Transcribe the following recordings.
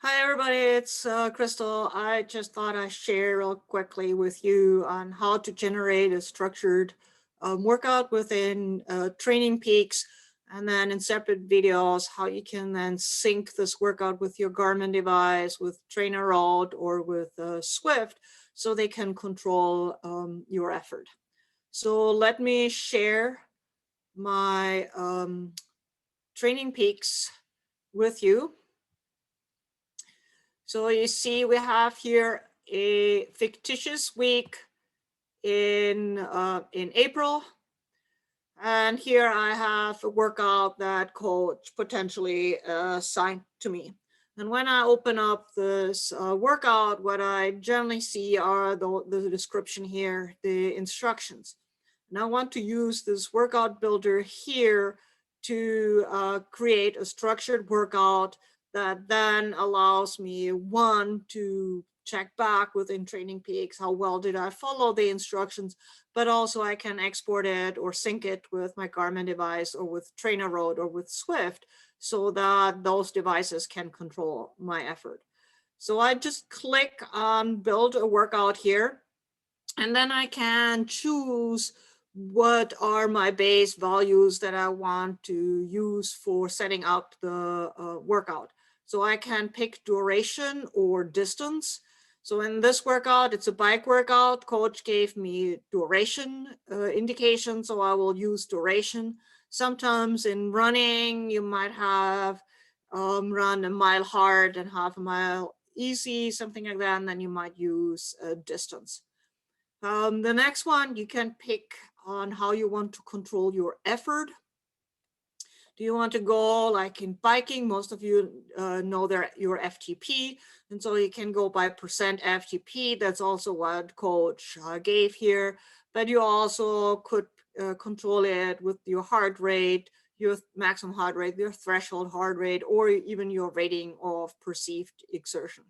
Hi everybody, it's Crystal. I just thought I'd share real quickly with you on how to generate a structured workout within TrainingPeaks, and then in separate videos how you can then sync this workout with your Garmin device, with TrainerRoad, or with Swift, so they can control your effort. So let me share my TrainingPeaks with you. So you see we have here a fictitious week in April. And here I have a workout that coach potentially assigned to me. And when I open up this workout, what I generally see are the description here, the instructions. And I want to use this workout builder here to create a structured workout that then allows me, one, to check back within TrainingPeaks, how well did I follow the instructions, but also I can export it or sync it with my Garmin device or with TrainerRoad or with Swift so that those devices can control my effort. So I just click on build a workout here, and then I can choose what are my base values that I want to use for setting up the workout. So I can pick duration or distance. So in this workout, it's a bike workout. Coach gave me duration indication, so I will use duration. Sometimes in running, you might have run a mile hard and half a mile easy, something like that, and then you might use distance. The next one, you can pick on how you want to control your effort. Do you want to go like in biking? Most of you know your FTP, and so you can go by percent FTP. That's also what coach gave here, but you also could control it with your heart rate, your maximum heart rate, your threshold heart rate, or even your rating of perceived exertion.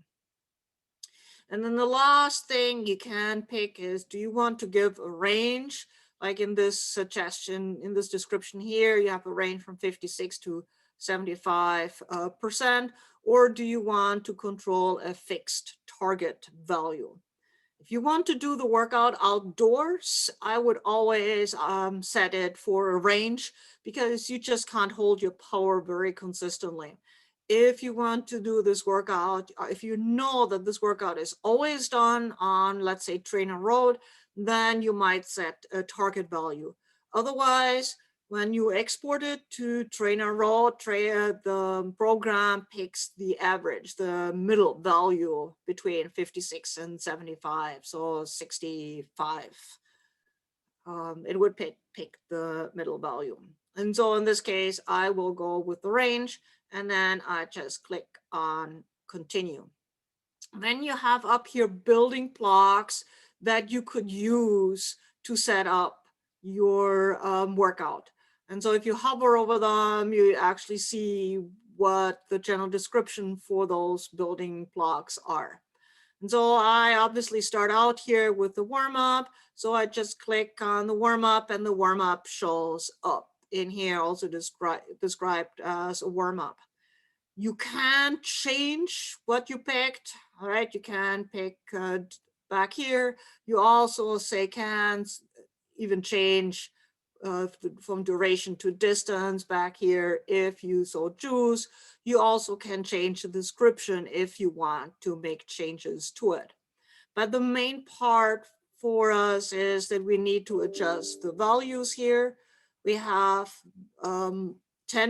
And then the last thing you can pick is, do you want to give a range? Like in this suggestion, in this description here, you have a range from 56 to 75%, or do you want to control a fixed target value? If you want to do the workout outdoors, I would always set it for a range because you just can't hold your power very consistently. If you want to do this workout, if you know that this workout is always done on, let's say, TrainerRoad, then you might set a target value. Otherwise, when you export it to TrainerRoad, the program picks the average, the middle value between 56 and 75, so 65. It would pick the middle value. And so in this case, I will go with the range, and then I just click on continue. Then you have up here building blocks that you could use to set up your workout. And so if you hover over them, you actually see what the general description for those building blocks are. And so I obviously start out here with the warm-up. So I just click on the warm-up, and the warm-up shows up in here, also described as a warm-up. You can change what you picked. All right, you can pick back here. You also can even change from duration to distance back here if you so choose. You also can change the description if you want to make changes to it. But the main part for us is that we need to adjust the values here. We have 10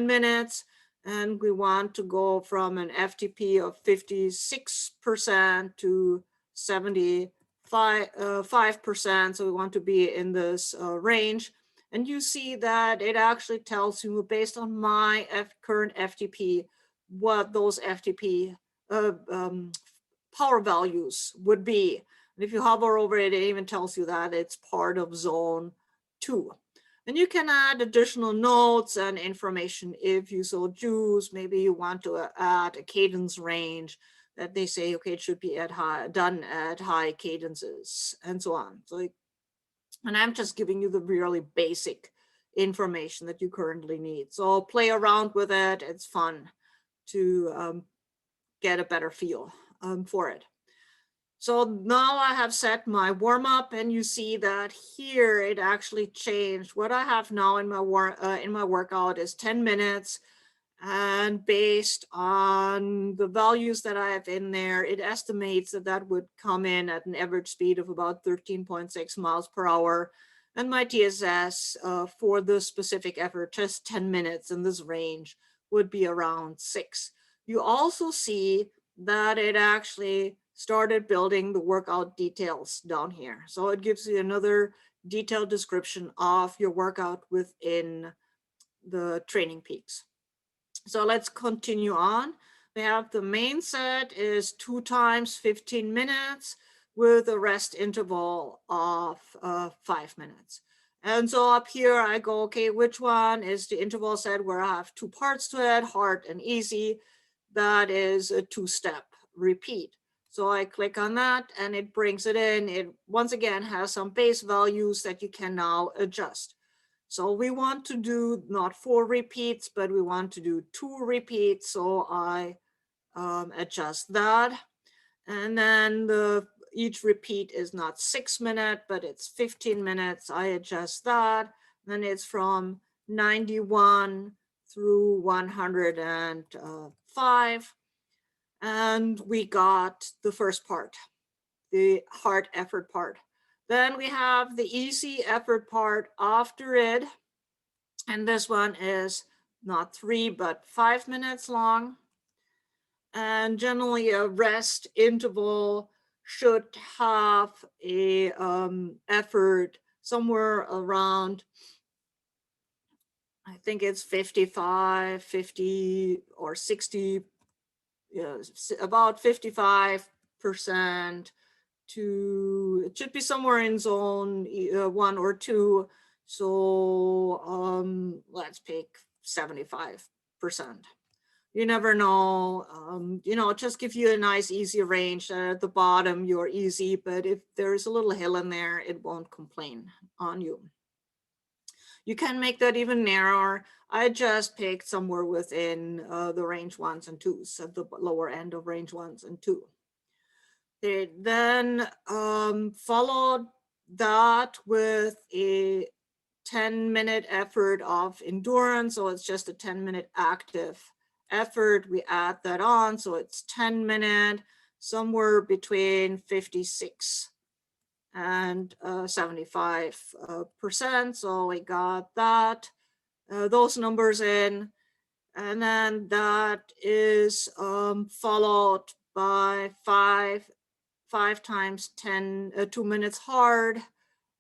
minutes, and we want to go from an FTP of 56% to 75%. So we want to be in this range. And you see that it actually tells you, based on my current FTP, what those FTP power values would be. And if you hover over it, it even tells you that it's part of zone 2. And you can add additional notes and information if you so choose. Maybe you want to add a cadence range that they say, okay, it should be done at high cadences, and so on. So, and I'm just giving you the really basic information that you currently need. So play around with it. It's fun to get a better feel for it. So now I have set my warm up, and you see that here it actually changed. What I have now in my workout is 10 minutes. And based on the values that I have in there, it estimates that that would come in at an average speed of about 13.6 miles per hour. And my TSS for the specific effort, just 10 minutes in this range, would be around 6. You also see that it actually started building the workout details down here. So it gives you another detailed description of your workout within the TrainingPeaks. So let's continue on. We have the main set is 2 times 15 minutes with a rest interval of 5 minutes. And so up here I go, okay, which one is the interval set where I have 2 parts to it, hard and easy? That is a 2-step repeat. So I click on that and it brings it in. It once again has some base values that you can now adjust. So we want to do not 4 repeats, but we want to do 2 repeats. So I adjust that. And then each repeat is not 6 minutes, but it's 15 minutes. I adjust that. Then it's from 91 through 105. And we got the first part, the hard effort part. Then we have the easy effort part after it. And this one is not 3, but 5 minutes long. And generally a rest interval should have a effort somewhere around, I think it's 55, 50 or 60, about 55% to, it should be somewhere in zone 1 or 2. So let's pick 75%. You never know, just give you a nice easy range. At the bottom you're easy, but if there's a little hill in there, it won't complain on you. You can make that even narrower. I just picked somewhere within the range 1s and 2s, at the lower end of range 1s and 2. They then followed that with a 10-minute effort of endurance. So it's just a 10-minute active effort. We add that on. So it's 10 minutes, somewhere between 56 and 75%. So we got that, those numbers in. And then that is followed by 5 times 10, 2 minutes hard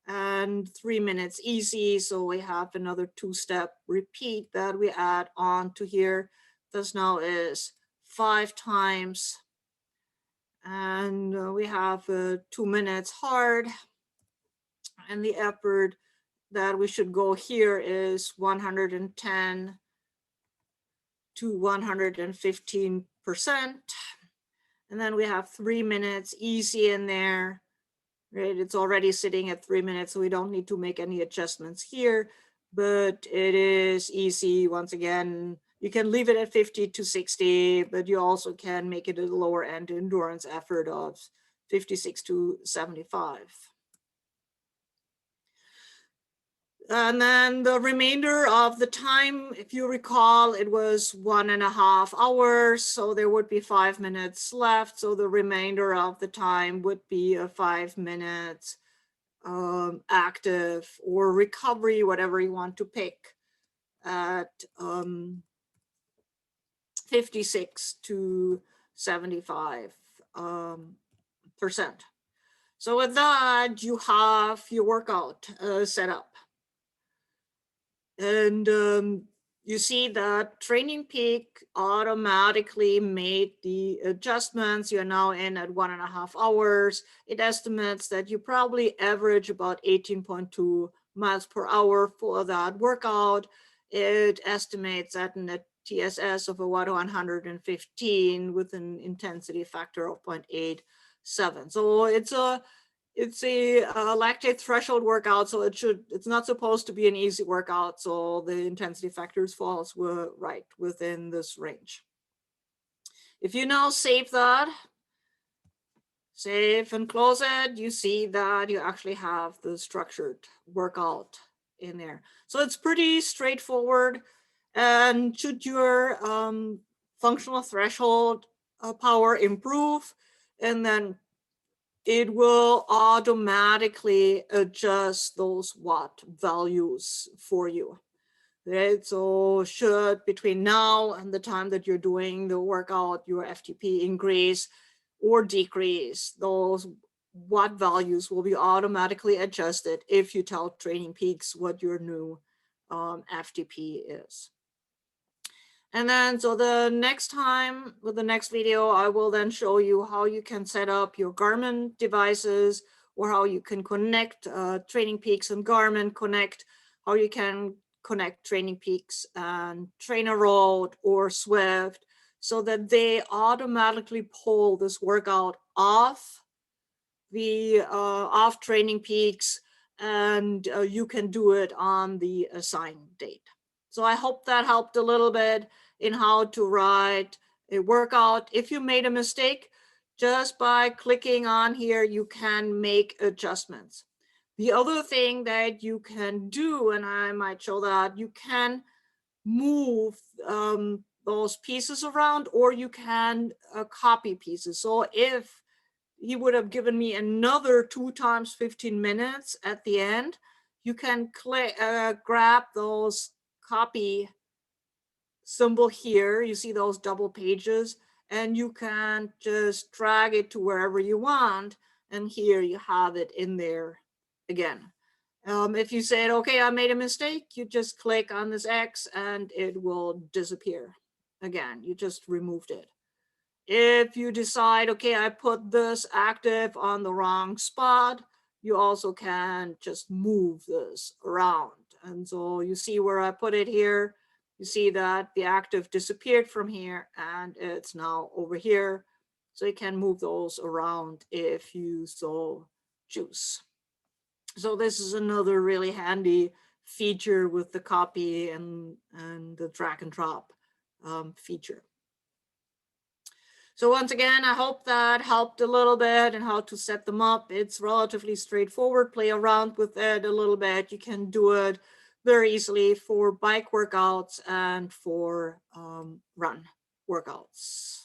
and 3 minutes easy. So we have another 2-step repeat that we add on to here. This now is 5 times. And we have 2 minutes hard. And the effort that we should go here is 110 to 115%. And then we have 3 minutes easy in there, right? It's already sitting at 3 minutes, so we don't need to make any adjustments here, but it is easy. Once again, you can leave it at 50 to 60, but you also can make it a lower end endurance effort of 56 to 75. And then the remainder of the time, if you recall, it was 1.5 hours. So there would be 5 minutes left. So the remainder of the time would be a 5 minutes active or recovery, whatever you want to pick, at 56 to 75%. So with that, you have your workout set up. And you see that TrainingPeak automatically made the adjustments. You're now in at 1.5 hours. It estimates that you probably average about 18.2 miles per hour for that workout. It estimates that in a TSS of about 115 with an intensity factor of 0.87. So it's a lactate threshold workout, so it's not supposed to be an easy workout, so the intensity factors falls were right within this range. If you now save that, save and close it, you see that you actually have the structured workout in there. So it's pretty straightforward. And should your functional threshold power improve, and then it will automatically adjust those watt values for you. Right? So should between now and the time that you're doing the workout, your FTP increase or decrease, those watt values will be automatically adjusted if you tell TrainingPeaks what your new FTP is. And then, so the next time with the next video, I will then show you how you can set up your Garmin devices, or how you can connect TrainingPeaks and Garmin Connect, how you can connect TrainingPeaks and TrainerRoad or Swift, so that they automatically pull this workout off TrainingPeaks, and you can do it on the assigned date. So I hope that helped a little bit in how to write a workout. If you made a mistake, just by clicking on here, you can make adjustments. The other thing that you can do, and I might show that, you can move those pieces around, or you can copy pieces. So if he would have given me another 2 times 15 minutes at the end, you can grab those copy symbol here. You see those double pages, and you can just drag it to wherever you want. And here you have it in there again. If you said, okay, I made a mistake, you just click on this X and it will disappear. Again, you just removed it. If you decide, okay, I put this active on the wrong spot, you also can just move this around. And so you see where I put it here. You see that the active disappeared from here and it's now over here. So you can move those around if you so choose. So this is another really handy feature with the copy and the drag and drop feature. So once again, I hope that helped a little bit and how to set them up. It's relatively straightforward. Play around with it a little bit. You can do it very easily for bike workouts and for run workouts.